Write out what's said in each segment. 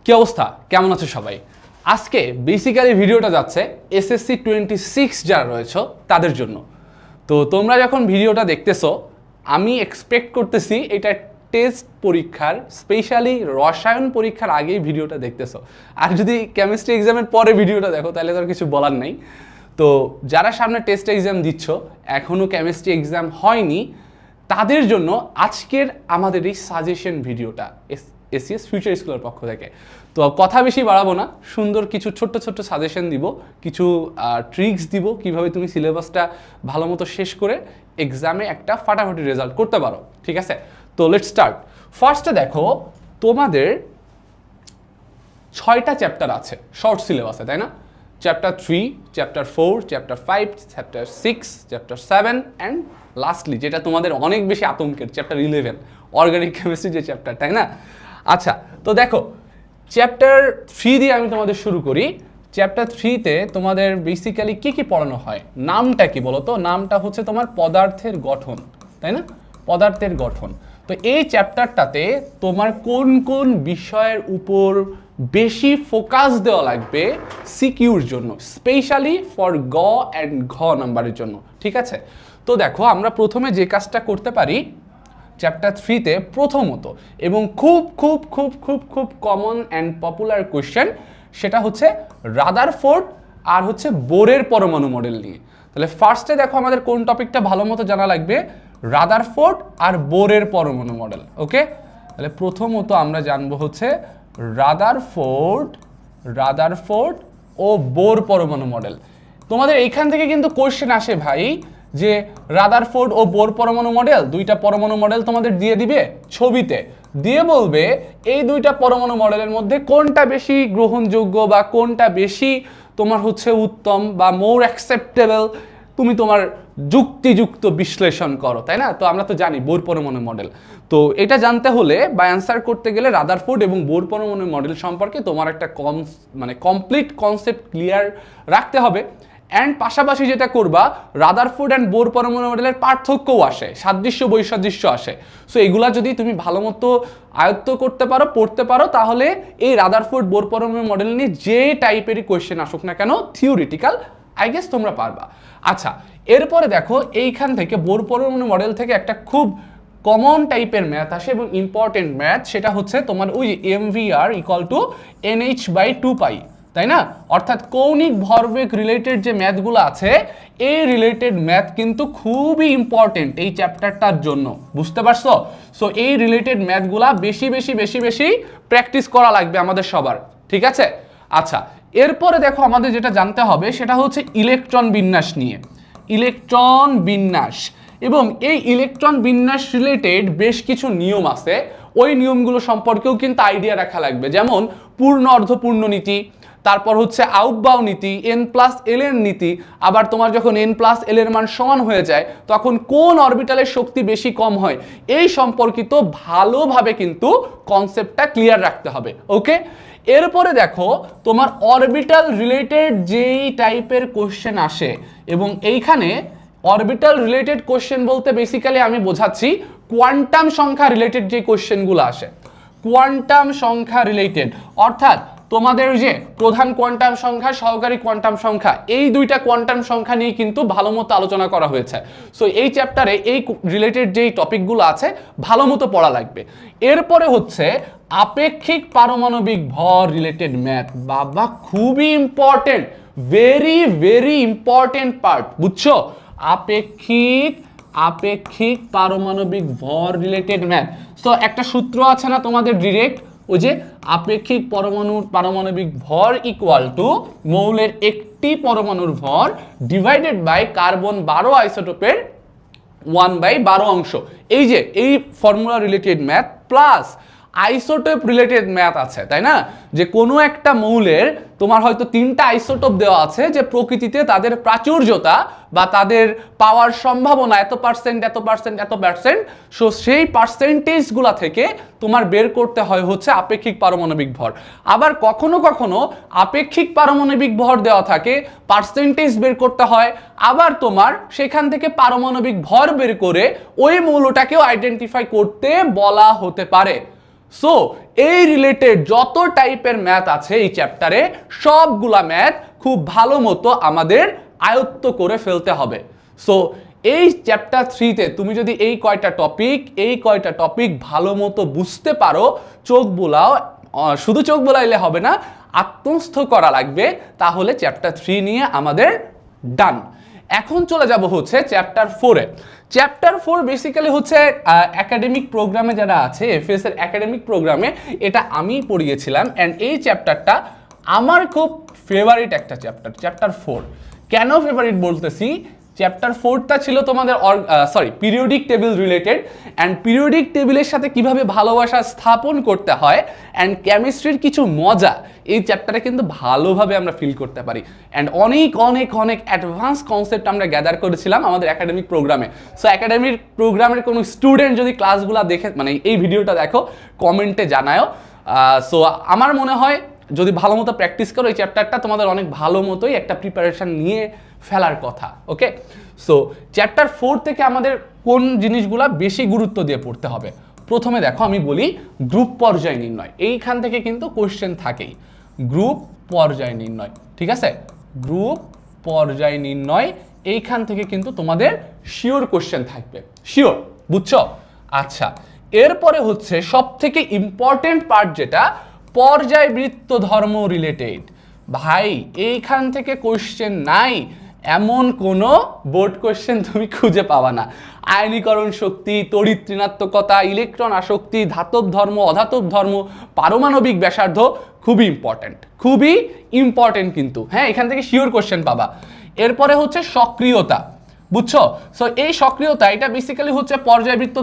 কি অবস্থা, কেমন আছো সবাই? আজকে বেসিক্যালি ভিডিওটা যাচ্ছে এসএসসি 26 যারা রয়েছে তাদের জন্য। তো তোমরা যখন ভিডিওটা দেখতেছো, আমি এক্সপেক্ট করতেছি এটা টেস্ট পরীক্ষার, স্পেশালি রসায়ন পরীক্ষার আগেই ভিডিওটা দেখতেছো। আর যদি কেমিস্ট্রি এক্সামের পরে ভিডিওটা দেখো তাহলে তো আর কিছু বলার নেই। তো যারা সামনে টেস্ট এক্সাম দিচ্ছ, এখনও কেমিস্ট্রি এক্সাম হয়নি, তাদের জন্য আজকের আমাদের এই সাজেশন ভিডিওটা এসিএস ফিউচার স্কুলের পক্ষ থেকে। তো কথা বেশি বাড়াবো না, সুন্দর কিছু ছোট্ট ছোট্ট সাজেশন দিব, কিছু ট্রিক্স দিব কিভাবে তুমি সিলেবাসটা ভালো মতো শেষ করে এক্সামে একটা ফাটাফাটি রেজাল্ট করতে পারো। ঠিক আছে, তো লেটস স্টার্ট। ফার্স্টে দেখো, তোমাদের 6টা চ্যাপ্টার আছে শর্ট সিলেবাসে, তাই না? Chapter 3, chapter 4, chapter 5, chapter 6, chapter 7 and lastly যেটা তোমাদের অনেক বেশি আতঙ্কের, চ্যাপ্টার 11, অর্গানিক কেমিস্ট্রি যে চ্যাপ্টার, তাই না? আচ্ছা, তো দেখো চ্যাপ্টার 3 দিয়ে আমি তোমাদের শুরু করি। চ্যাপ্টার 3-তে তোমাদের বেসিক্যালি কি কি পড়ানো হয়, নামটা কি বলো তো? নামটা হচ্ছে তোমার পদার্থের গঠন, তাই না? পদার্থের গঠন। তো এই চ্যাপ্টারটাতে তোমার কোন কোন বিষয়ের উপর বেশি ফোকাস দেওয়া লাগবে সিকিউর জন্য, স্পেশালি ফর গ অ্যান্ড ঘ নাম্বারের জন্য। ঠিক আছে, তো দেখো আমরা প্রথমে যে কাজটা করতে পারি চ্যাপ্টার 3-তে প্রথমত, এবং খুব খুব খুব খুব খুব কমন অ্যান্ড পপুলার কোয়েশ্চেন, সেটা হচ্ছে রাদারফোর্ড আর হচ্ছে বোরের পরমাণু মডেল নিয়ে। তাহলে ফার্স্টে দেখো আমাদের কোন টপিকটা ভালো মতো জানা লাগবে, রাদারফোর্ড আর বোরের পরমাণু মডেল। ওকে, তাহলে প্রথমত আমরা জানবো হচ্ছে রাদারফোর্ড ও বোর পরমাণু মডেল। তোমাদের এইখান থেকে কিন্তু কোয়েশ্চেন আসে ভাই, যে রাদারফোর্ড ও বোর পরমাণু মডেল, দুইটা পরমাণু মডেল তোমাদের দিয়ে দিবে ছবিতে, দিয়ে বলবে এই দুইটা পরমাণু মডেলের মধ্যে কোনটা বেশি গ্রহণযোগ্য বা কোনটা বেশি তোমার হচ্ছে উত্তম বা মোর অ্যাকসেপ্টেবল, তুমি তোমার যুক্তিযুক্ত বিশ্লেষণ করো, তাই না? তো আমরা তো জানি বোর পরমাণু মডেল। তো এটা জানতে হলে বা অ্যান্সার করতে গেলে রাদারফোর্ড এবং বোর পরমাণু মডেল সম্পর্কে তোমার একটা কমপ্লিট কনসেপ্ট ক্লিয়ার রাখতে হবে। অ্যান্ড পাশাপাশি যেটা করবা, রাদারফোর্ড অ্যান্ড বোর পরমাণু মডেলের পার্থক্যও আসে, সাদৃশ্য বৈসাদৃশ্য আসে। সো এগুলা যদি তুমি ভালো মতো আয়ত্ত করতে পারো, পড়তে পারো, তাহলে এই রাদারফোর্ড বোর পরমাণু মডেল নিয়ে যে টাইপেরই কোয়েশ্চেন আসুক না কেন, থিওরিটিক্যাল আই গেস তোমরা পারবা। আচ্ছা, এরপরে দেখো এইখান থেকে বোর পরমাণু মডেল থেকে একটা খুব কমন টাইপের ম্যাথ আসে এবং ইম্পর্টেন্ট ম্যাথ, সেটা হচ্ছে তোমার ওই mvr = nh/2π, তাই না? অর্থাৎ কৌণিক ভরবেগ রিলেটেড যে ম্যাথগুলো আছে, এই রিলেটেড ম্যাথ কিন্তু খুবই ইম্পর্টেন্ট এই চ্যাপ্টারটার জন্য, বুঝতে পারছো? সো এই রিলেটেড ম্যাথগুলা বেশি বেশি বেশি বেশি প্র্যাকটিস করা লাগবে আমাদের সবার। ঠিক আছে, আচ্ছা এরপরে দেখো আমাদের যেটা জানতে হবে সেটা হচ্ছে ইলেকট্রন বিন্যাস নিয়ে, ইলেকট্রন বিন্যাস। এবং এই ইলেকট্রন বিন্যাস রিলেটেড বেশ কিছু নিয়ম আছে, ওই নিয়মগুলো সম্পর্কেও কিন্তু আইডিয়া রাখা লাগবে, যেমন পূর্ণ অর্ধপূর্ণ নীতি, তারপর হচ্ছে আউটবাউ নীতি, n+l এর নীতি। আবার তোমার যখন n+l এর মান সমান হয়ে যায় তখন কোন অরবিটালের শক্তি বেশি কম হয়, এই সম্পর্কিত ভালোভাবে কিন্তু কনসেপ্টটা ক্লিয়ার রাখতে হবে। ওকে, এরপরে দেখো তোমার অরবিটাল রিলেটেড যেই টাইপের কোশ্চেন আসে, এবং এইখানে অরবিটাল রিলেটেড কোশ্চেন বলতে বেসিক্যালি আমি বোঝাচ্ছি কোয়ান্টাম সংখ্যা রিলেটেড যে কোশ্চেনগুলো আসে, কোয়ান্টাম সংখ্যা রিলেটেড, অর্থাৎ তোমাদের যে প্রধান কোয়ান্টাম সংখ্যা, সহকারী কোয়ান্টাম সংখ্যা, এই দুইটা কোয়ান্টাম সংখ্যা নিয়ে কিন্তু ভালো মতো আলোচনা করা হয়েছে। সো এই চ্যাপ্টারে এই রিলেটেড যেই টপিকগুলো আছে ভালো মতো পড়া লাগবে। এরপরে হচ্ছে আপেক্ষিক পারমাণবিক ভর রিলেটেড ম্যাথ। বাবা খুবই important, very very important part, বুঝছো? আপেক্ষিক পারমাণবিক ভর রিলেটেড ম্যাথ। তো একটা সূত্র আছে না তোমাদের ডিরেক্ট, ওই যে আপেক্ষিক পারমাণবিক ভর = মৌলের একটি পরমাণুর ভর ডিভাইডেড বাই কার্বন 12 আইসোটোপের 1/12 অংশ। এই যে এই formula related math plus isotope related math আছে, তাই না? যে কোনো একটা মৌলের তোমার হয়তো 3টা আইসোটোপ দেওয়া আছে, যে প্রকৃতিতে তাদের প্রাচুর্যতা বা তাদের পাওয়ার সম্ভাবনা এত পার্সেন্ট এত পার্সেন্ট এত পার্সেন্ট। সো সেই পার্সেন্টেজগুলা থেকে তোমার বের করতে হয় হচ্ছে আপেক্ষিক পারমাণবিক ভর। আবার কখনো কখনো আপেক্ষিক পারমাণবিক ভর দেওয়া থাকে, পার্সেন্টেজ বের করতে হয়, আবার তোমার সেখান থেকে পারমাণবিক ভর বের করে ওই মৌলটাকেও আইডেন্টিফাই করতে বলা হতে পারে। সো এই রিলেটেড যত টাইপের ম্যাথ আছে এই চ্যাপ্টারে সবগুলা ম্যাথ খুব ভালো মতো আমাদের আয়ত্ত করে ফেলতে হবে। সো এই চ্যাপ্টার 3তে তুমি যদি এই কয়টা টপিক ভালো মতো বুঝতে পারো, চোখ বোলাও, শুধু চোখ বোলাইলে হবে না, আত্মস্থ করা লাগবে, তাহলে চ্যাপ্টার 3 নিয়ে আমাদের ডান। এখন চলে যাব হচ্ছে চ্যাপ্টার 4-এ। চ্যাপ্টার 4 বেসিক্যালি হচ্ছে একাডেমিক প্রোগ্রামে যারা আছে, এফএস এর একাডেমিক প্রোগ্রামে এটা আমি পড়িয়েছিলাম, অ্যান্ড এই চ্যাপ্টারটা আমার খুব ফেভারিট একটা চ্যাপ্টার 4। কেন ফেভারিট বলতেছি, চ্যাপ্টার 4টা ছিল তোমাদের periodic table related, and periodic টেবিলের সাথে কিভাবে ভালোবাসা স্থাপন করতে হয়, অ্যান্ড কেমিস্ট্রির কিছু মজা এই চ্যাপ্টারে কিন্তু ভালোভাবে আমরা ফিল করতে পারি, অ্যান্ড অনেক অনেক অনেক অ্যাডভান্স কনসেপ্ট আমরা গ্যাদার করেছিলাম আমাদের একাডেমিক প্রোগ্রামে। সো একাডেমিক প্রোগ্রামের কোনো স্টুডেন্ট যদি ক্লাসগুলো দেখে, মানে এই ভিডিওটা দেখো, কমেন্টে জানাও। সো আমার মনে হয় যদি ভালো মতো প্র্যাকটিস করো এই চ্যাপ্টারটা তোমাদের অনেক ভালো মতোই একটা প্রিপারেশন নিয়ে ফেলার কথা। ওকে, সো চ্যাপ্টার 4 থেকে আমাদের কোন জিনিসগুলো বেশি গুরুত্ব দিয়ে পড়তে হবে? প্রথমে দেখো আমি বলি গ্রুপ পর্যায় নির্ণয়। এইখান থেকে কিন্তু কোশ্চেন থাকেই, গ্রুপ পর্যায় নির্ণয়, ঠিক আছে? গ্রুপ পর্যায় নির্ণয় এইখান থেকে কিন্তু তোমাদের শিওর কোশ্চেন থাকবে, শিওর, বুঝছো? আচ্ছা, এরপরে হচ্ছে সব থেকে ইম্পর্টেন্ট পার্ট যেটা পর্যায়বৃত্ত ধর্ম রিলেটেড। ভাই এইখান থেকে কোশ্চেন নাই এমন কোনো বোর্ড কোশ্চেন তুমি খুঁজে পাবা না। আয়নীকরণ শক্তি, তড়িৎ ঋণাত্মকতা, ইলেকট্রন আসক্তি, ধাতব ধর্ম, অধাতব ধর্ম, পারমাণবিক ব্যাসার্ধ খুবই ইম্পর্টেন্ট কিন্তু, হ্যাঁ, এখান থেকে শিওর কোশ্চেন পাবা। এরপরে হচ্ছে সক্রিয়তা, বুঝছো? সো এই সক্রিয়তা এটা বেসিক্যালি হচ্ছে পর্যায়বৃত্ত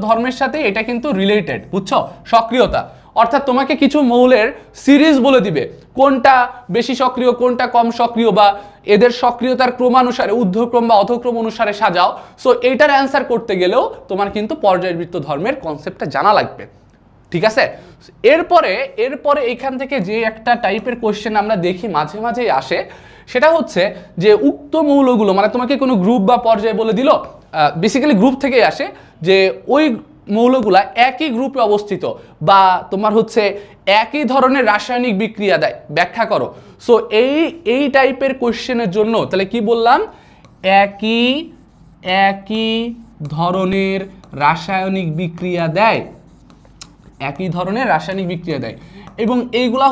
ধর্মের সাথে এটা কিন্তু রিলেটেড, বুঝছো? সক্রিয়তা অর্থাৎ তোমাকে কিছু মৌলের সিরিজ বলে দিবে, কোনটা বেশি সক্রিয়, কোনটা কম সক্রিয়, বা এদের সক্রিয়তার ক্রমানুসারে ঊর্ধ্বক্রম বা অধক্রম অনুসারে সাজাও। সো এইটার অ্যান্সার করতে গেলেও তোমার কিন্তু পর্যায়বৃত্ত ধর্মের কনসেপ্টটা জানা লাগবে, ঠিক আছে? এরপরে এখান থেকে যে একটা টাইপের কোশ্চেন আমরা দেখি মাঝে মাঝেই আসে, সেটা হচ্ছে যে উক্ত মৌলগুলো, মানে তোমাকে কোনো গ্রুপ বা পর্যায় বলে দিল, বেসিক্যালি গ্রুপ থেকেই আসে, যে ওই মৌলগুলা একই গ্রুপে অবস্থিত বা তোমার হচ্ছে একই ধরনের রাসায়নিক বিক্রিয়া দেয়, ব্যাখ্যা করো। সো এই টাইপের কোশ্চেনের জন্য তাহলে কি বললাম, একই ধরনের রাসায়নিক বিক্রিয়া দেয়, এবং এইগুলা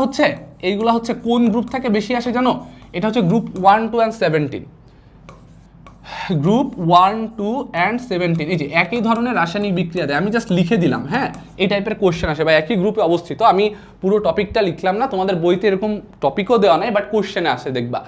হচ্ছে কোন গ্রুপ থেকে বেশি আসে জানো? এটা হচ্ছে গ্রুপ 1, 2 and 17। গ্রুপ 1, 2 and 17, এই যে একই ধরনের রাসায়নিক বিক্রিয়া দেয়, আমি জাস্ট লিখে দিলাম, হ্যাঁ, এই টাইপের কোশ্চেন আসে বা একই গ্রুপে অবস্থিত। আমি পুরো টপিকটা লিখলাম না, তোমাদের বইতে এরকম টপিকও দেওয়া নাই, বাট কোশ্চেনে আসে দেখবা।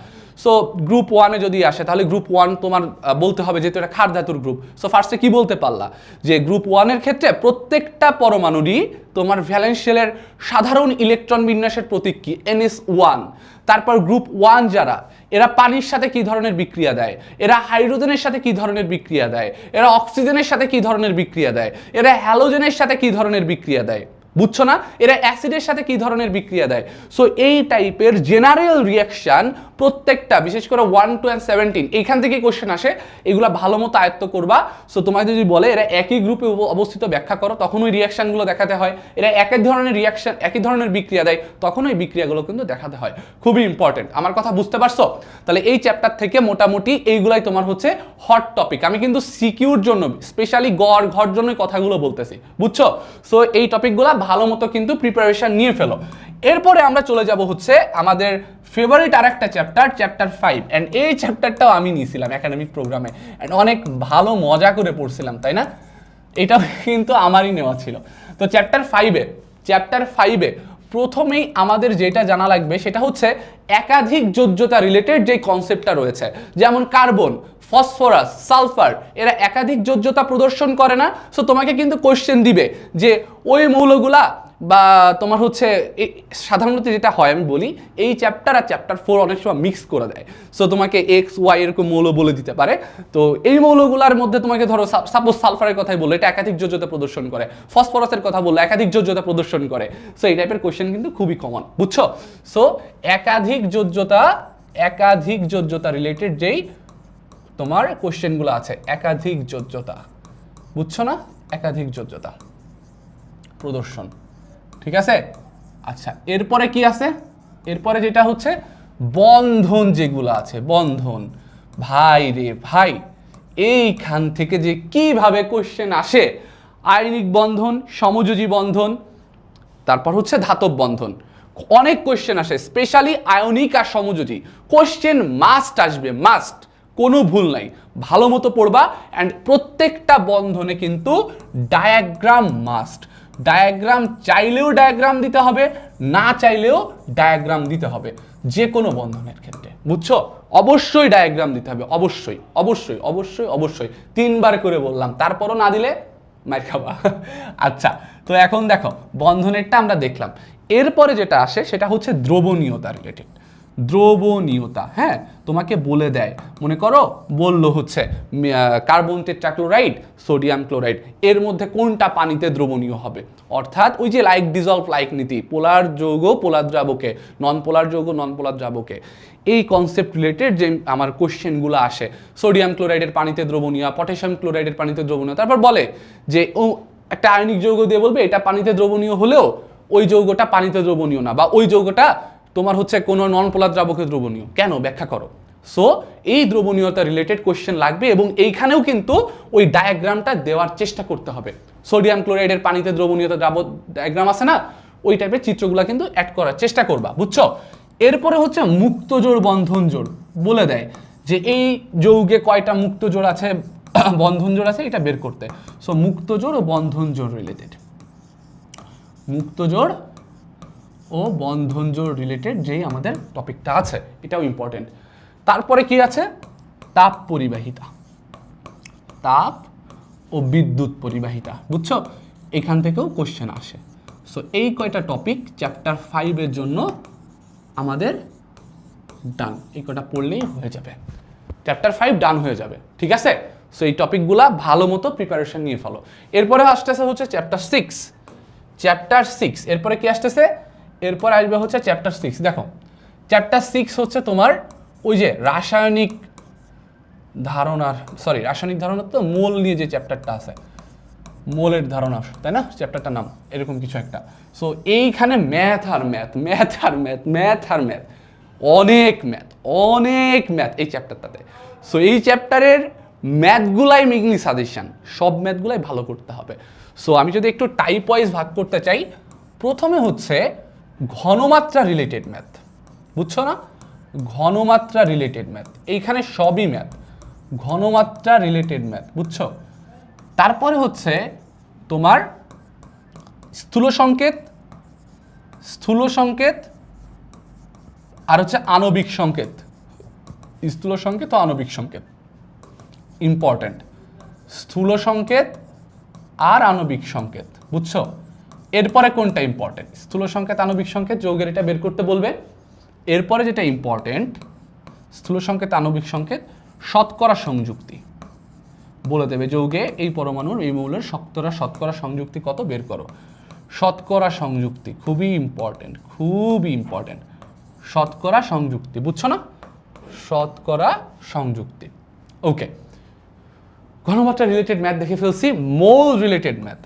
সো গ্রুপ 1-এ যদি আসে তাহলে গ্রুপ 1 তোমার বলতে হবে যেহেতু এটা ক্ষার ধাতুর গ্রুপ। সো ফার্স্টে কি বলতে পারলা, যে গ্রুপ 1-এর ক্ষেত্রে প্রত্যেকটা পরমাণুরই তোমার ভ্যালেন্স শেলের সাধারণ ইলেকট্রন বিন্যাসের প্রতীক কি, NS1। তারপর গ্রুপ 1 যারা, এরা পানির সাথে কি ধরনের বিক্রিয়া দেয়, এরা হাইড্রোজেনের সাথে কি ধরনের বিক্রিয়া দেয়, এরা অক্সিজেনের সাথে কি ধরনের বিক্রিয়া দেয়, এরা হ্যালোজেনের সাথে কি ধরনের বিক্রিয়া দেয়, বুঝছো না? এরা অ্যাসিডের সাথে কি ধরনের বিক্রিয়া দেয়। সো এই টাইপের জেনারেল রিয়াকশন প্রত্যেকটা, বিশেষ করে 1, 2 and 17 এইখান থেকে কোশ্চেন আসে, এগুলো ভালো মতো আয়ত্ত করবা। সো তোমায় যদি বলে এরা একই গ্রুপে অবস্থিত, ব্যাখ্যা করো, তখন ওই রিয়াকশনগুলো দেখাতে হয়। এরা একই ধরনের বিক্রিয়া দেয়, তখন ওই বিক্রিয়াগুলো কিন্তু দেখাতে হয়। খুবই ইম্পর্টেন্ট, আমার কথা বুঝতে পারছো? তাহলে এই চ্যাপ্টার থেকে মোটামুটি এইগুলাই তোমার হচ্ছে হট টপিক। আমি কিন্তু সিকিউর জন্য, স্পেশালি ঘর জন্য কথাগুলো বলতেছি, বুঝছো? সো এই টপিকগুলো ভালো মতো কিন্তু প্রিপারেশন নিয়ে ফেলো। এরপরে আমরা চলে যাব হচ্ছে আমাদের ফেভারিট আরেকটা চ্যাপ্টার 5, এন্ড এই চ্যাপ্টারটাও আমি নিয়েছিলাম একাডেমিক প্রোগ্রামে, এন্ড অনেক ভালো মজা করে পড়ছিলাম, তাই না? এটাও কিন্তু আমারই নেওয়া ছিল। তো চ্যাপ্টার 5-এ প্রথমেই আমাদের যেটা জানা লাগবে সেটা হচ্ছে একাধিক যোজ্যতা রিলেটেড যে কনসেপ্টটা রয়েছে, যেমন কার্বন, ফসফরাস, সালফার, এরা একাধিক যোজ্যতা প্রদর্শন করে না। সো তোমাকে কিন্তু কোশ্চেন দিবে যে ওই মৌলগুলা, বা তোমার হচ্ছে সাধারণত যেটা হয় আমি বলি, এই চ্যাপ্টার আর চ্যাপ্টার 4 অনেক সময় মিক্স করে দেয়। সো তোমাকে এক্স, ওয়াই এরকম মৌল বলে দিতে পারে। তো এই মৌলগুলোর মধ্যে তোমাকে ধরো সাপোজ সালফারের কথাই বললো, এটা একাধিক যোজ্যতা প্রদর্শন করে, ফসফরাসের কথা বললো একাধিক যোজ্যতা প্রদর্শন করে। সো এই টাইপের কোশ্চেন কিন্তু খুবই কমন, বুঝছো? সো একাধিক যোজ্যতা রিলেটেড যেই তোমার কোশ্চেনগুলো আছে, একাধিক যোজ্যতা, বুঝছো না? একাধিক যোজ্যতা, প্রদর্শন। ঠিক আছে, আচ্ছা এরপরে কি আছে? এরপরে যেটা হচ্ছে বন্ধন, যেগুলো আছে বন্ধন। ভাই রে ভাই, এইখান থেকে যে কিভাবে কোশ্চেন আসে, আয়নিক বন্ধন, সমযোজী বন্ধন, তারপর হচ্ছে ধাতব বন্ধন, অনেক কোশ্চেন আসে, স্পেশালি আয়নিক আর সমযোজী কোশ্চেন মাস্ট আসবে, মাস্ট, কোনো ভুল নাই, ভালো মতো পড়বা। অ্যান্ড প্রত্যেকটা বন্ধনে কিন্তু ডায়াগ্রাম মাস্ট। ডায়াগ্রাম চাইলেও ডায়াগ্রাম দিতে হবে, না চাইলেও ডায়াগ্রাম দিতে হবে, যে কোনো বন্ধনের ক্ষেত্রে, বুঝছো? অবশ্যই ডায়াগ্রাম দিতে হবে, অবশ্যই অবশ্যই অবশ্যই অবশ্যই, 3বার করে বললাম, তারপরও না দিলে মার খাবা। আচ্ছা, তো এখন দেখো বন্ধনেরটা আমরা দেখলাম, এরপরে যেটা আসে সেটা হচ্ছে দ্রবণীয়তা রিলেটেড। দ্রবণীয়তা, হ্যাঁ, তোমাকে বলে দেয়, মনে করো বললো হচ্ছে কার্বন টেট্রাক্লোরাইড, সোডিয়াম ক্লোরাইড, এর মধ্যে কোনটা পানিতে দ্রবণীয় হবে। অর্থাৎ ওই যে লাইক ডিজলভ লাইক নীতি, পোলার যৌগ পোলার দ্রাবকে, নন পোলার যৌগ নন পোলার দ্রাবকে, এই কনসেপ্ট রিলেটেড যে আমার কোশ্চেনগুলো আসে, সোডিয়াম ক্লোরাইডের পানিতে দ্রবণীয়, পটাশিয়াম ক্লোরাইডের পানিতে দ্রবণীয়, তারপর বলে যে ও একটা আয়নিক যৌগ দিয়ে বলবে এটা পানিতে দ্রবণীয় হলেও ওই যৌগটা পানিতে দ্রবণীয় না, বা ওই যৌগটা তোমার হচ্ছে কোনো নন পোলার দ্রাবকে দ্রবণীয়, কেন ব্যাখ্যা করো। সো এই দ্রবণীয়তা রিলেটেড কোশ্চেন লাগবে, এবং এইখানেও কিন্তু ওই ডায়াগ্রামটা দেওয়ার চেষ্টা করতে হবে। সোডিয়াম ক্লোরাইডের পানিতে দ্রবণীয়তা ডায়াগ্রাম আছে না, ওই টাইপের চিত্রগুলো কিন্তু অ্যাড করার চেষ্টা করবা, বুঝছো? এরপরে হচ্ছে মুক্ত জোড় বন্ধন জোড়, বলে দেয় যে এই যৌগে কয়টা মুক্ত জোড় আছে, বন্ধন জোড় আছে, এটা বের করতে। সো মুক্ত জোড় ও বন্ধন জোড় রিলেটেড, মুক্ত জোড় ও বন্ধন জোড় রিলেটেড যেই আমাদের টপিকটা আছে, এটাও ইম্পর্টেন্ট। তারপরে কি আছে? তাপ পরিবাহিতা, তাপ ও বিদ্যুৎ পরিবাহিতা, বুঝছো? এখান থেকেও কোশ্চেন আসে। সো এই কয়টা টপিক চ্যাপ্টার 5-এর জন্য আমাদের ডান, এই কয়টা পড়লেই হয়ে যাবে, চ্যাপ্টার 5 ডান হয়ে যাবে। ঠিক আছে, সো এই টপিকগুলা ভালো মতো প্রিপারেশন নিয়ে ফেলো। এরপরে আসতেছে হচ্ছে চ্যাপ্টার 6, চ্যাপ্টার 6। এরপরে কি আসতেছে? এরপর আসবে হচ্ছে চ্যাপ্টার 6। দেখো চ্যাপ্টার 6 হচ্ছে তোমার ওই যে রাসায়নিক ধারণার, সরি রাসায়নিক ধারণার তো মোল নিয়ে যে চ্যাপ্টারটা আছে, মোলের ধারণা, তাই না চ্যাপ্টারটার নাম, এরকম কিছু একটা। সো এইখানে ম্যাথ আর ম্যাথ, ম্যাথ আর ম্যাথ, ম্যাথ আর ম্যাথ, অনেক ম্যাথ, অনেক ম্যাথ এই চ্যাপ্টারটাতে। সো এই চ্যাপ্টারের ম্যাথগুলাই মেইনলি সাজেশন, সব ম্যাথগুলাই ভালো করতে হবে। সো আমি যদি একটু টাইপ ওয়াইজ ভাগ করতে চাই, প্রথমে হচ্ছে ঘনমাত্রা রিলেটেড ম্যাথ, বুঝছো না? ঘনমাত্রা রিলেটেড ম্যাথ, এইখানে সবই ম্যাথ, ঘনমাত্রা রিলেটেড ম্যাথ, বুঝছো? তারপরে হচ্ছে তোমার স্থূল সংকেত, স্থূল সংকেত আর হচ্ছে আণবিক সংকেত, স্থূল সংকেত ও আণবিক সংকেত ইম্পর্টেন্ট, স্থূল সংকেত আর আণবিক সংকেত, বুঝছো? এরপরে কোনটা ইম্পর্টেন্ট? স্থূল সংকেত, আণবিক সংকেত, যৌগের এটা বের করতে বলবে। এরপরে যেটা ইম্পর্টেন্ট, স্থূল সংকেত, আণবিক সংকেত, শতকরা সংযুক্তি বলে দেবে, যৌগে এই পরমাণুর এই মৌলের শতকরা সংযুক্তি কত বের করো। শতকরা সংযুক্তি খুবই ইম্পর্টেন্ট, খুবই ইম্পর্টেন্ট, শতকরা সংযুক্তি, বুঝছো না? শতকরা সংযুক্তি। ওকে, ঘনমাত্রা রিলেটেড ম্যাথ দেখে ফেলছি। মোল রিলেটেড ম্যাথ,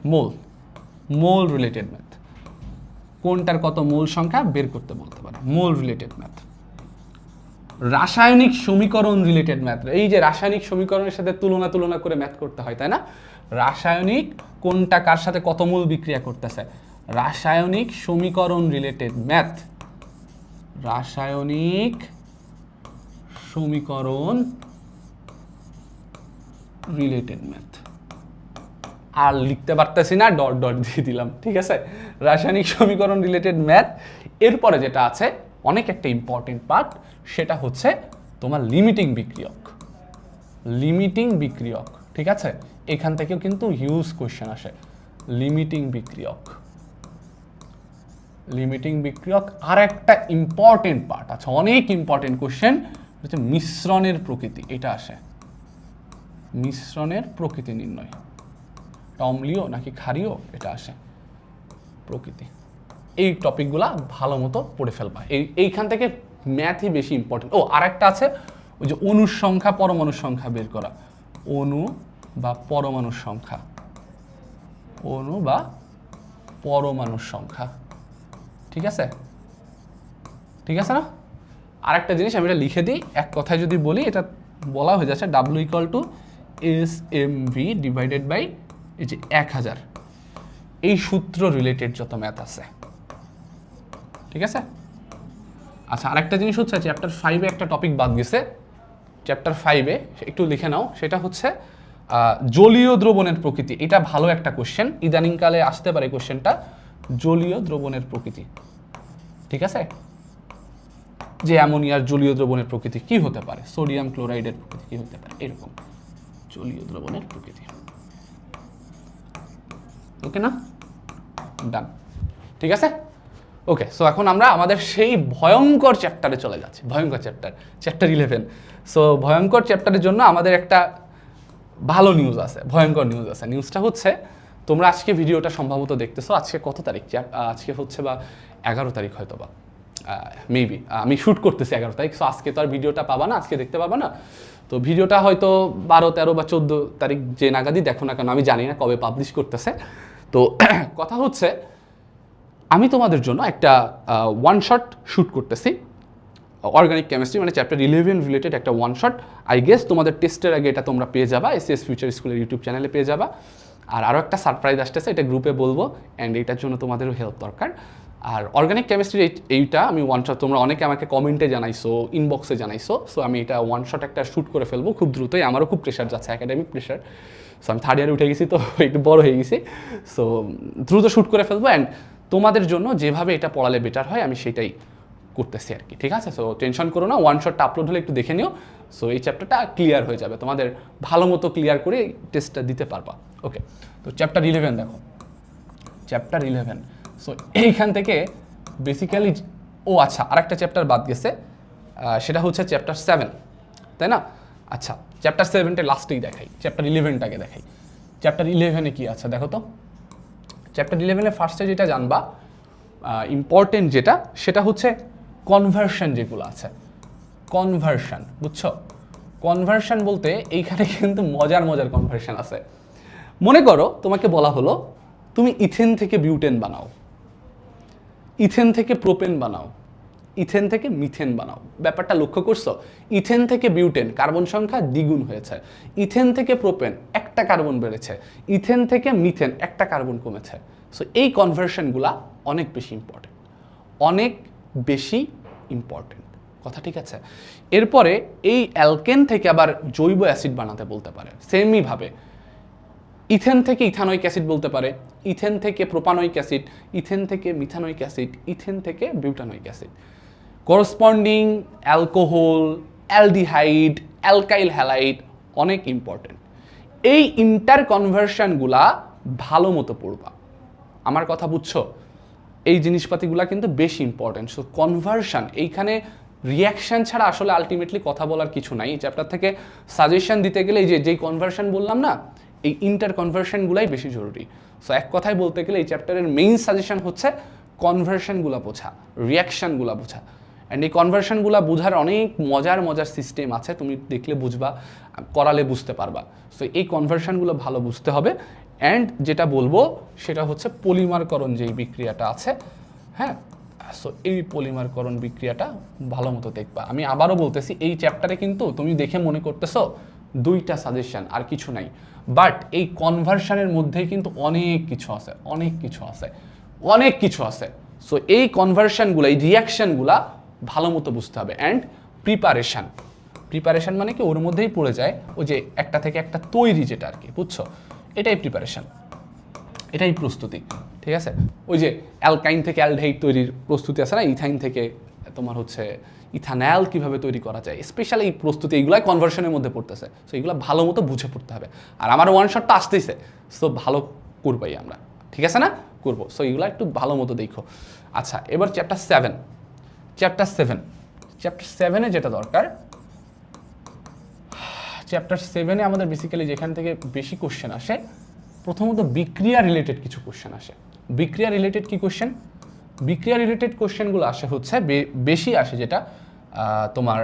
মোল রিলেটেড ম্যাথ, কোনটার কত মোল সংখ্যা বের করতে বলতে পারে, মোল রিলেটেড ম্যাথ। রাসায়নিক সমীকরণ রিলেটেড ম্যাথ, এই যে রাসায়নিক সমীকরণের সাথে তুলনা করে ম্যাথ করতে হয়, তাই না? রাসায়নিক কোনটা কার সাথে কত মোল বিক্রিয়া করতেছে, রাসায়নিক সমীকরণ রিলেটেড ম্যাথ, রাসায়নিক সমীকরণ রিলেটেড ম্যাথ। আর লিখতে পারতেছি না, ডট ডট দিয়ে দিলাম, ঠিক আছে? রাসায়নিক সমীকরণ রিলেটেড ম্যাথ। এরপরে যেটা আছে অনেক একটা ইম্পর্টেন্ট পার্ট, সেটা হচ্ছে তোমার লিমিটিং বিক্রিয়ক, লিমিটিং বিক্রিয়ক, ঠিক আছে? এখান থেকেও কিন্তু হিউজ কোশ্চেন আসে, লিমিটিং বিক্রিয়ক, লিমিটিং বিক্রিয়ক। আর একটা ইম্পর্টেন্ট পার্ট আছে, অনেক ইম্পর্টেন্ট কোশ্চেন হচ্ছে মিশ্রণের প্রকৃতি, এটা আসে, মিশ্রণের প্রকৃতি নির্ণয়, অম্লীয় নাকি ক্ষারীয়, এটা আসে, প্রকৃতি। এই টপিকগুলা ভালো মতো পড়ে ফেলবা, এইখান থেকে ম্যাথই বেশি ইম্পর্টেন্ট। ও আর একটা আছে, ওই যে অণুর সংখ্যা পরমাণুর সংখ্যা বের করা, অণু বা পরমাণুর সংখ্যা, অণু বা পরমাণুর সংখ্যা। ঠিক আছে, ঠিক আছে না? আরেকটা জিনিস আমি এটা লিখে দিই, এক কথায় যদি বলি এটা বলা হয়ে যাচ্ছে W = SMV ডিভাইডেড বাই এই যে 1000, এই সূত্র রিলেটেড যত ম্যাথ আছে। ঠিক আছে। আচ্ছা, আরেকটা জিনিস হচ্ছে চ্যাপ্টার 5-এ একটা টপিক বাদ গেছে। চ্যাপ্টার 5-এ একটু লিখে নাও, সেটা হচ্ছে জলীয় দ্রবণের প্রকৃতি। এটা ভালো একটা কোশ্চেন, ইদানিংকালে আসতে পারে কোশ্চেনটা, জলীয় দ্রবণের প্রকৃতি। ঠিক আছে, যে অ্যামোনিয়ার জলীয় দ্রবণের প্রকৃতি কি হতে পারে, সোডিয়াম ক্লোরাইডের প্রকৃতি কি হতে পারে, এরকম জলীয় দ্রবণের প্রকৃতি। ওকে না? ডান। ঠিক আছে, ওকে। সো এখন আমরা আমাদের সেই ভয়ঙ্কর চ্যাপ্টারে চলে যাচ্ছি। ভয়ঙ্কর চ্যাপ্টার 11। সো ভয়ঙ্কর চ্যাপ্টারের জন্য আমাদের একটা ভালো নিউজ আছে, ভয়ঙ্কর নিউজ আছে। নিউজটা হচ্ছে, তোমরা আজকে ভিডিওটা সম্ভবত দেখতেছো, আজকে কত তারিখ? আজকে হচ্ছে বা 11 তারিখ হয়তো বা, মেবি আমি শ্যুট করতেছি 11 তারিখ। সো আজকে তো আর ভিডিওটা পাবা না, আজকে দেখতে পাবা না। তো ভিডিওটা হয়তো 12, 13 বা 14 তারিখ যে নাগাদই দেখো না কেন, আমি জানি না কবে পাবলিশ করতেছে। তো কথা হচ্ছে, আমি তোমাদের জন্য একটা ওয়ান শট শ্যুট করতেছি, অর্গানিক কেমিস্ট্রি মানে চ্যাপ্টার 11 রিলেটেড একটা ওয়ান শট। আই গেস তোমাদের টেস্টের আগে এটা তোমরা পেয়ে যাবা, এসএস ফিউচার স্কুলের ইউটিউব চ্যানেলে পেয়ে যাবা। আর আরও একটা সারপ্রাইজ আসতেছে, এটা গ্রুপে বলবো, অ্যান্ড এইটার জন্য তোমাদেরও হেল্প দরকার। আর অর্গানিক কেমিস্ট্রির এইটা আমি ওয়ান শট, তোমরা অনেকে আমাকে কমেন্টে জানাইছো, ইনবক্সে জানাইছো। সো আমি এটা ওয়ান শট একটা শ্যুট করে ফেলবো খুব দ্রুতই। আমারও খুব প্রেশার যাচ্ছে, একাডেমিক প্রেশার। সো আমি 3rd ইয়ারে উঠে গেছি, তো একটু বড় হয়ে গেছি। সো দ্রুত শ্যুট করে ফেলবো, অ্যান্ড তোমাদের জন্য যেভাবে এটা পড়ালে বেটার হয় আমি সেটাই করতেছি আর কি। ঠিক আছে, সো টেনশন করো না, ওয়ান শটটা আপলোড হলে একটু দেখে নিও। সো এই চ্যাপ্টারটা ক্লিয়ার হয়ে যাবে, তোমাদের ভালো মতো ক্লিয়ার করে টেস্টটা দিতে পারবা। ওকে, তো চ্যাপ্টার 11 দেখো, চ্যাপ্টার 11। সো এইখান থেকে বেসিক্যালি, ও আচ্ছা, আরেকটা চ্যাপ্টার বাদ গেছে, সেটা হচ্ছে চ্যাপ্টার 7, তাই না? আচ্ছা, চ্যাপ্টার 7টা লাস্টেই দেখাই, চ্যাপ্টার 11টাকে দেখাই। চ্যাপ্টার 11-এ কি আছে দেখো তো। চ্যাপ্টার 11-এ ফার্স্টে যেটা জানবা, ইম্পর্টেন্ট যেটা, সেটা হচ্ছে কনভার্সন যেগুলো আছে। কনভার্সন, বুঝছো? কনভার্সন বলতে এইখানে কিন্তু মজার মজার কনভার্সন আছে। মনে করো তোমাকে বলা হলো তুমি ইথেন থেকে বিউটেন বানাও, ইথেন থেকে প্রোপেন বানাও, ইথেন থেকে মিথেন বানাও। ব্যাপারটা লক্ষ্য করছো? ইথেন থেকে বিউটেন কার্বন সংখ্যা দ্বিগুণ হয়েছে, ইথেন থেকে প্রোপেন একটা কার্বন বেড়েছে, ইথেন থেকে মিথেন একটা কার্বন কমেছে। সো এই কনভার্সনগুলা অনেক বেশি ইম্পর্টেন্ট, অনেক বেশি ইম্পর্টেন্ট কথা। ঠিক আছে, এরপরে এই অ্যালকেন থেকে আবার জৈব অ্যাসিড বানাতে বলতে পারে, সেমইভাবে ইথেন থেকে ইথানোইক অ্যাসিড বলতে পারে, ইথেন থেকে প্রোপানোইক অ্যাসিড, ইথেন থেকে মিথানোইক অ্যাসিড, ইথেন থেকে butanoic acid. Corresponding alcohol, aldehyde, alkyl halide অনেক ইম্পর্টেন্ট। এই ইন্টার কনভার্সনগুলা ভালো মতো পড়বা, আমার কথা বুঝছো? এই জিনিসপাতিগুলা কিন্তু বেশি ইম্পর্টেন্ট। সো কনভার্সন, এইখানে রিয়াকশান ছাড়া আসলে আলটিমেটলি কথা বলার কিছু নাই। এই চ্যাপ্টার থেকে সাজেশন দিতে গেলে এই যেই কনভার্সন বললাম না, এই ইন্টার কনভার্সনগুলাই বেশি জরুরি। সো এক কথায় বলতে গেলে এই চ্যাপ্টারের মেইন সাজেশন হচ্ছে কনভার্সনগুলো বোঝা, রিয়াকশানগুলো বোঝা। অ্যান্ড এই কনভার্সনগুলো বোঝার অনেক মজার মজার সিস্টেম আছে, তুমি দেখলে বুঝবা, করালে বুঝতে পারবা। সো এই কনভার্সনগুলো ভালো বুঝতে হবে। অ্যান্ড যেটা বলবো সেটা হচ্ছে পলিমারকরণ যেই বিক্রিয়াটা আছে, হ্যাঁ, সো এই পলিমারকরণ বিক্রিয়াটা ভালো মতো দেখবা। আমি আবারও বলতেছি, এই চ্যাপ্টারে কিন্তু তুমি দেখে মনে করতেছো 2টা সাজেশন আর কিছু নাই, বাট এই কনভার্সনের মধ্যেই কিন্তু অনেক কিছু আছে, অনেক কিছু আছে, অনেক কিছু আছে। সো এই কনভার্সনগুলো, এই রিয়াকশানগুলা ভালো মতো বুঝতে হবে। অ্যান্ড প্রিপারেশান, প্রিপারেশান মানে কি, ওর মধ্যেই পড়ে যায় ওই যে একটা থেকে একটা তৈরি যেটা আর কি, বুঝছো? এটাই প্রিপারেশান, এটাই প্রস্তুতি। ঠিক আছে, ওই যে অ্যালকাইন থেকে অ্যালডিহাইড তৈরির প্রস্তুতি আছে না, ইথাইন থেকে তোমার হচ্ছে ইথানল কিভাবে তৈরি করা যায়, স্পেশালি এই প্রস্তুতি, এইগুলাই কনভার্সনের মধ্যে পড়তেছে। সো এইগুলো ভালো মতো বুঝে পড়তে হবে। আর আমার ওয়ান শটটা আসতেইছে, সো ভালো করবাই আমরা, ঠিক আছে না? করবো। সো এইগুলো একটু ভালো মতো দেখো। আচ্ছা, এবার চ্যাপ্টার 7, চ্যাপ্টার 7-এ যেটা দরকার, চ্যাপ্টার 7-এ আমাদের বেসিক্যালি যেখান থেকে বেশি কোশ্চেন আসে, প্রথমত বিক্রিয়া রিলেটেড কিছু কোশ্চেন আসে। বিক্রিয়া রিলেটেড কি কোশ্চেন? বিক্রিয়া রিলেটেড কোশ্চেনগুলো আসে হচ্ছে বেশি আসে যেটা তোমার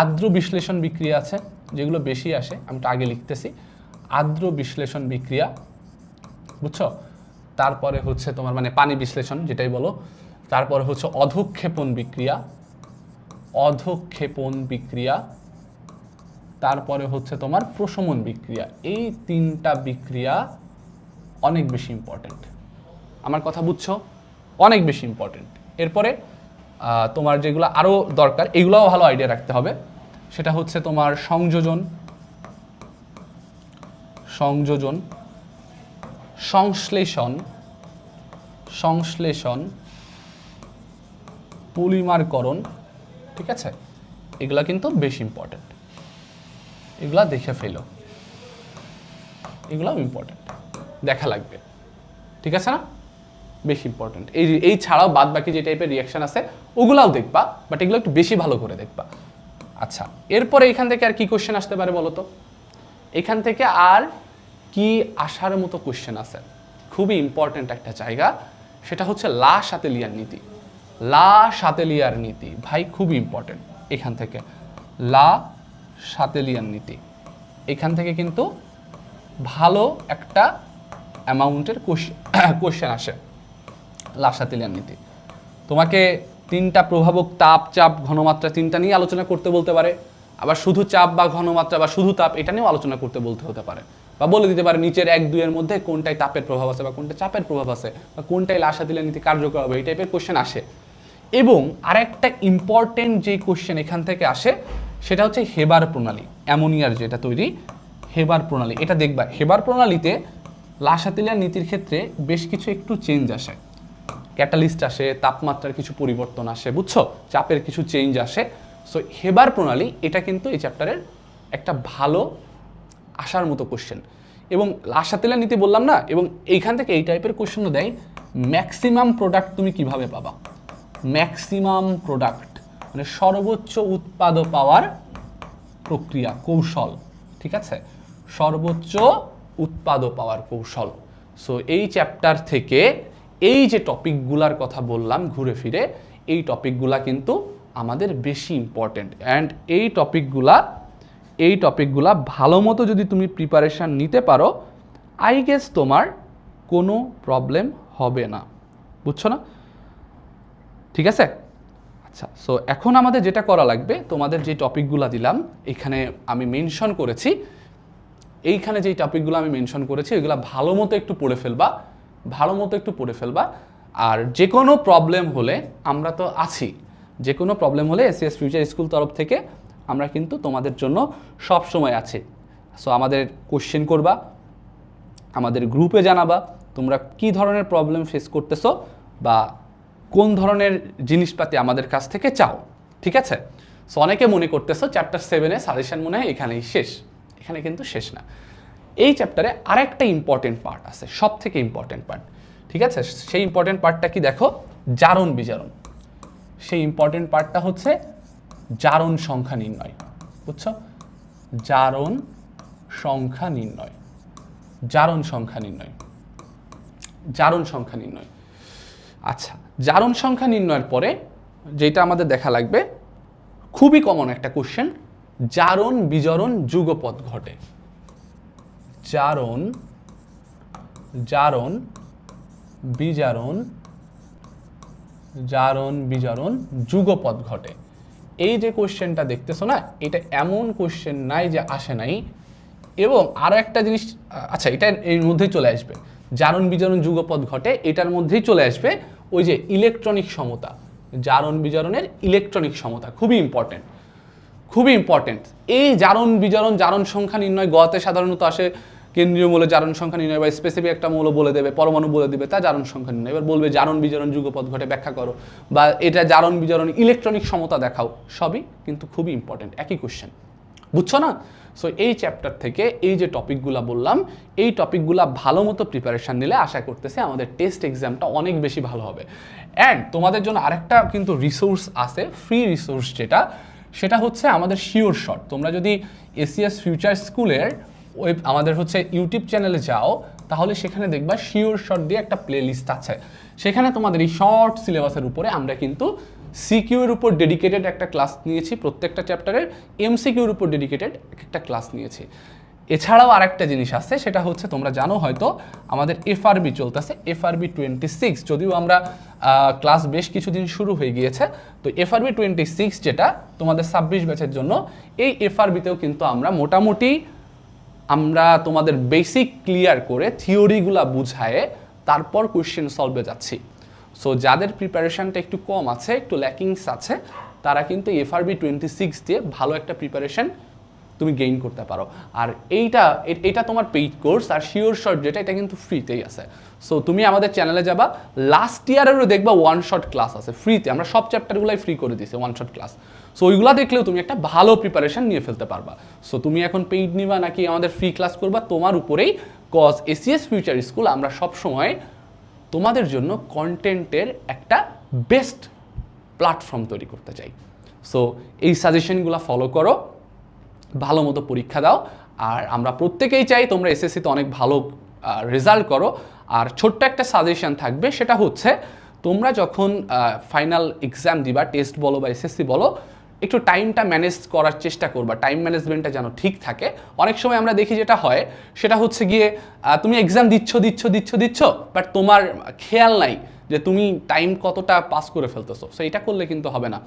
আর্দ্র বিশ্লেষণ বিক্রিয়া আছে, যেগুলো বেশি আসে, আমি তো আগে লিখতেছি, আর্দ্র বিশ্লেষণ বিক্রিয়া, বুঝছো? তারপরে হচ্ছে তোমার মানে পানি বিশ্লেষণ যেটাই বলো, তারপরে হচ্ছে অধঃক্ষেপণ বিক্রিয়া, তারপরে হচ্ছে তোমার প্রশমন বিক্রিয়া। এই 3টা বিক্রিয়া অনেক বেশি ইম্পর্টেন্ট। আমার কথা বুঝছো? অনেক বেশি ইম্পর্টেন্ট। এরপরে তোমার যেগুলো আরও দরকার, এগুলোও ভালো আইডিয়া রাখতে হবে। সেটা হচ্ছে তোমার সংযোজন, সংশ্লেষণ, পলিমারকরণ, ঠিক আছে? এগুলা কিন্তু বেশি ইম্পর্টেন্ট, এগুলা দেখে ফেলো, এগুলাও ইম্পর্টেন্ট, দেখা লাগবে, ঠিক আছে না? বেশি ইম্পর্টেন্ট। এই ছাড়াও বাদ বাকি যে টাইপের রিয়াকশন আছে ওগুলাও দেখবা, বাট এগুলো একটু বেশি ভালো করে দেখবা। আচ্ছা, এরপরে এখান থেকে আর কি কোশ্চেন আসতে পারে বলো তো? এখান থেকে আর কি আসার মতো কোশ্চেন আছে? খুবই ইম্পর্টেন্ট একটা জায়গা, সেটা হচ্ছে লা শাতেলিয়ার নীতি। ভাই খুবই ইম্পর্টেন্ট। এখান থেকে লা শাতেলিয়ার নীতি, এখান থেকে কিন্তু ভালো একটা অ্যামাউন্টের কোশ্চেন আসে। লা শাতেলিয়ার নীতি তোমাকে 3টা প্রভাবক তাপ, চাপ, ঘনমাত্রা 3টা নিয়ে আলোচনা করতে বলতে পারে, আবার শুধু চাপ বা ঘনমাত্রা বা শুধু তাপ এটা নিয়েও আলোচনা করতে বলতে হতে পারে, বা বলে দিতে পারে নিচের 1, 2 এর মধ্যে কোনটায় তাপের প্রভাব আছে বা কোনটা চাপের প্রভাব আছে বা কোনটায় লা শাতেলিয়ার নীতি কার্যকর হবে, এই টাইপের কোশ্চেন আসে। এবং আরেকটা ইম্পর্টেন্ট যে কোশ্চেন এখান থেকে আসে সেটা হচ্ছে হেবার প্রণালী, অ্যামোনিয়ার যেটা তৈরি হেবার প্রণালী। এটা দেখবা, হেবার প্রণালীতে লা শাতেলিয়ার নীতির ক্ষেত্রে বেশ কিছু একটু চেঞ্জ আসে, ক্যাটালিস্ট আসে, তাপমাত্রার কিছু পরিবর্তন আসে, বুঝছো, চাপের কিছু চেঞ্জ আসে। সো হেবার প্রণালী এটা কিন্তু এই চ্যাপ্টারের একটা ভালো আসার মতো কোশ্চেন। এবং লা শাতেলিয়ার নীতি বললাম না, এবং এইখান থেকে এই টাইপের কোশ্চেনও দেয় ম্যাক্সিমাম প্রোডাক্ট তুমি কিভাবে পাবা। ম্যাক্সিমাম প্রোডাক্ট মানে সর্বোচ্চ উৎপাদ পাওয়ার প্রক্রিয়া, কৌশল, ঠিক আছে? সর্বোচ্চ উৎপাদ পাওয়ার কৌশল। সো এই চ্যাপ্টার থেকে এই যে টপিকগুলার কথা বললাম ঘুরে ফিরে, এই টপিকগুলা কিন্তু আমাদের বেশি ইম্পর্টেন্ট। অ্যান্ড এই টপিকগুলা ভালো মতো যদি তুমি প্রিপারেশান নিতে পারো, আই গেস তোমার কোনো প্রবলেম হবে না, বুঝছো না? ঠিক আছে? আচ্ছা, সো এখন আমাদের যেটা করা লাগবে, তোমাদের যে টপিকগুলো দিলাম এখানে আমি মেনশন করেছি, এইখানে যেই টপিকগুলো আমি মেনশন করেছি ওইগুলো ভালো মতো একটু পড়ে ফেলবা। আর যে কোনো প্রবলেম হলে আমরা তো আছি, যে কোনো প্রবলেম হলে এসিএস ফিউচার স্কুল তরফ থেকে আমরা কিন্তু তোমাদের জন্য সব সময় আছি। সো আমাদের কোশ্চেন করবা, আমাদের গ্রুপে জানাবা তোমরা কি ধরনের প্রবলেম ফেস করতেছো বা কোন ধরনের জিনিসপাতি আমাদের কাছ থেকে চাও, ঠিক আছে? সো অনেকে মনে করতেছো চ্যাপ্টার 7-এ সাজেশন মনে হয় এখানেই শেষ, এখানে কিন্তু শেষ না। এই চ্যাপ্টারে আরেকটা ইম্পর্টেন্ট পার্ট আছে, সব থেকে ইম্পর্টেন্ট পার্ট, ঠিক আছে? সেই ইম্পর্টেন্ট পার্টটা কি দেখো, জারণ বিজারণ। সেই ইম্পর্টেন্ট পার্টটা হচ্ছে জারণ সংখ্যা নির্ণয়, বুঝছো? জারণ সংখ্যা নির্ণয়। আচ্ছা, জারণ সংখ্যা নির্ণয়ের পরে যেটা আমাদের দেখা লাগবে, খুবই কমন একটা কোশ্চেন, জারণ বিজারণ যুগপৎ ঘটে। জারণ বিজারণ যুগপৎ ঘটে। এই যে কোশ্চেনটা দেখতেছো না, এটা এমন কোশ্চেন নাই যে আসে নাই। এবং আরো একটা জিনিস, আচ্ছা এটা এর মধ্যেই চলে আসবে, জারণ বিজারণ যুগপৎ ঘটে, এটার মধ্যেই চলে আসবে ওই যে ইলেকট্রনিক সমতা, জারণ বিজারণের ইলেকট্রনিক সমতা, খুবই ইম্পর্টেন্ট। এই জারণ বিজারণ জারণ সংখ্যা নির্ণয় গতে সাধারণত আসে কেন্দ্রীয় মৌলে জারণ সংখ্যা নির্ণয়, বা স্পেসিফিক একটা মৌল বলে দেবে, পরমাণু বলে দেবে, তা জারণ সংখ্যা নির্ণয়। এবার বলবে জারণ বিজারণ যুগপৎ ঘটে ব্যাখ্যা করো, বা এটা জারণ বিজারণ ইলেকট্রনিক সমতা দেখাও, সবই কিন্তু খুবই ইম্পর্টেন্ট, একই কোশ্চেন, বুঝছো না? সো এই চ্যাপ্টার থেকে এই যে টপিকগুলো বললাম, এই টপিকগুলো ভালো মতো প্রিপারেশান নিলে আশা করতেছি আমাদের টেস্ট এক্সামটা অনেক বেশি ভালো হবে। অ্যান্ড তোমাদের জন্য আরেকটা কিন্তু রিসোর্স আছে, ফ্রি রিসোর্স, সেটা হচ্ছে আমাদের শিওর শট। তোমরা যদি এসিএস ফিউচার স্কুলের আমাদের হচ্ছে ইউটিউব চ্যানেলে যাও, তাহলে সেখানে দেখবা শিওর শট দিয়ে একটা প্লে লিস্ট আছে। সেখানে তোমাদের এই শর্ট সিলেবাসের উপরে আমরা কিন্তু সিকিউর উপর ডেডিকেটেড একটা ক্লাস নিয়েছি, প্রত্যেকটা চ্যাপ্টারের এমসিকিউর উপর ডেডিকেটেড একটা ক্লাস নিয়েছি। এছাড়াও আরেকটা জিনিস আছে, সেটা হচ্ছে তোমরা জানো হয়তো আমাদের এফআরবি চলতেছে, এফআরবি 26, যদিও আমরা ক্লাস বেশ কিছুদিন শুরু হয়ে গিয়েছে, তো এফআরবি 26 যেটা তোমাদের 26 ব্যাচের জন্য, এই এফআরবিতেও কিন্তু আমরা মোটামুটি তোমাদের বেসিক ক্লিয়ার করে থিওরিগুলা বুঝায়ে তারপর কোয়েশ্চেন সলভে যাচ্ছি। সো যাদের প্রিপারেশনটা একটু কম আছে, একটু ল্যাকিংস আছে, তারা কিন্তু এফআরবি 26 দিয়ে ভালো একটা প্রিপারেশন তুমি গেইন করতে পারো। আর এইটা তোমার পেইড কোর্স, আর শিওর শর্ট যেটা, এটা কিন্তু ফ্রিতেই আছে। সো তুমি আমাদের চ্যানেলে যাবা, লাস্ট ইয়ারেরও দেখবা ওয়ান শট ক্লাস আছে ফ্রিতে, আমরা সব চ্যাপ্টারগুলাই ফ্রি করে দিছি ওয়ান শট ক্লাস। সো ওইগুলা দেখলেও তুমি একটা ভালো প্রিপারেশন নিয়ে ফেলতে পারবা। সো তুমি এখন পেইড নিবা নাকি আমাদের ফ্রি ক্লাস করবা, তোমার উপরেই। কজ এসিএস ফিউচার স্কুল আমরা সবসময় তোমাদের জন্য কন্টেন্টের একটা বেস্ট প্ল্যাটফর্ম তৈরি করতে চাই। সো এই সাজেশনগুলো ফলো করো, ভালো মতো পরীক্ষা দাও, আর আমরা প্রত্যেকেই চাই তোমরা এসএসসিতে অনেক ভালো রেজাল্ট করো। আর ছোট্ট একটা সাজেশন থাকবে, সেটা হচ্ছে তোমরা যখন ফাইনাল এক্সাম দিবা, টেস্ট বলো বা এসএসসি বলো, একটু টাইমটা ম্যানেজ করার চেষ্টা করবা, টাইম ম্যানেজমেন্টটা যেন ঠিক থাকে। অনেক সময় আমরা দেখি যেটা হয়, সেটা হচ্ছে গিয়ে তুমি এক্সাম দিচ্ছ, বাট তোমার খেয়াল নাই যে তুমি টাইম কতটা পাস করে ফেলতেছো। সো এটা করলে কিন্তু হবে না।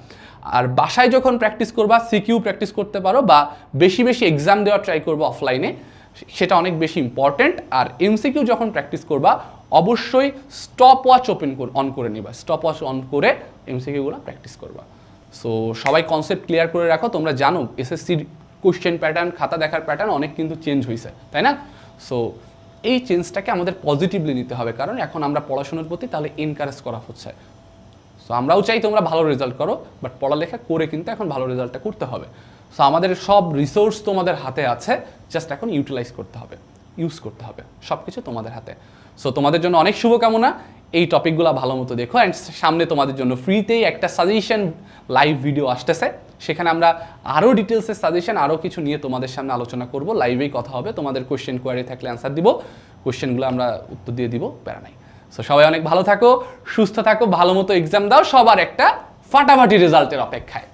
আর বাসায় যখন প্র্যাকটিস করবা, সিকিউ প্র্যাকটিস করতে পারো, বা বেশি বেশি এক্সাম দেওয়ার ট্রাই করবো অফলাইনে, সেটা অনেক বেশি ইম্পর্টেন্ট। আর এমসিকিউ যখন প্র্যাকটিস করবা, অবশ্যই স্টপ ওয়াচ অন করে নিবা, স্টপ ওয়াচ অন করে এমসিকিউগুলো প্র্যাকটিস করবা। সো সবাই কনসেপ্ট ক্লিয়ার করে রাখো। তোমরা জানো এসএসসির কোশ্চেন প্যাটার্ন, খাতা দেখার প্যাটার্ন অনেক কিন্তু চেঞ্জ হয়েছে, তাই না? সো এই চেঞ্জটাকে আমাদের পজিটিভলি নিতে হবে, কারণ এখন আমরা পড়াশোনার প্রতি তাহলে এনকারেজ করা হচ্ছে। সো আমরাও চাই তোমরা ভালো রেজাল্ট করো, বাট পড়ালেখা করে কিন্তু এখন ভালো রেজাল্টটা করতে হবে। সো আমাদের সব রিসোর্স তোমাদের হাতে আছে, জাস্ট এখন ইউটিলাইজ করতে হবে, ইউজ করতে হবে, সব কিছু তোমাদের হাতে। সো তোমাদের জন্য অনেক শুভকামনা, এই টপিকগুলো ভালো মতো দেখো। অ্যান্ড সামনে তোমাদের জন্য ফ্রিতেই একটা সাজেশন লাইভ ভিডিও আসতেছে, সেখানে আমরা আরও ডিটেলসের সাজেশন, আরও কিছু নিয়ে তোমাদের সামনে আলোচনা করব, লাইভেই কথা হবে। তোমাদের কোয়েশ্চেন কোয়ারি থাকলে অ্যান্সার দিব, কোয়েশ্চেনগুলো আমরা উত্তর দিয়ে দিব, প্যারা নাই। সো সবাই অনেক ভালো থাকো, সুস্থ থাকো, ভালো মতো এক্সাম দাও, সবার একটা ফাটাফাটি রেজাল্টের অপেক্ষায়।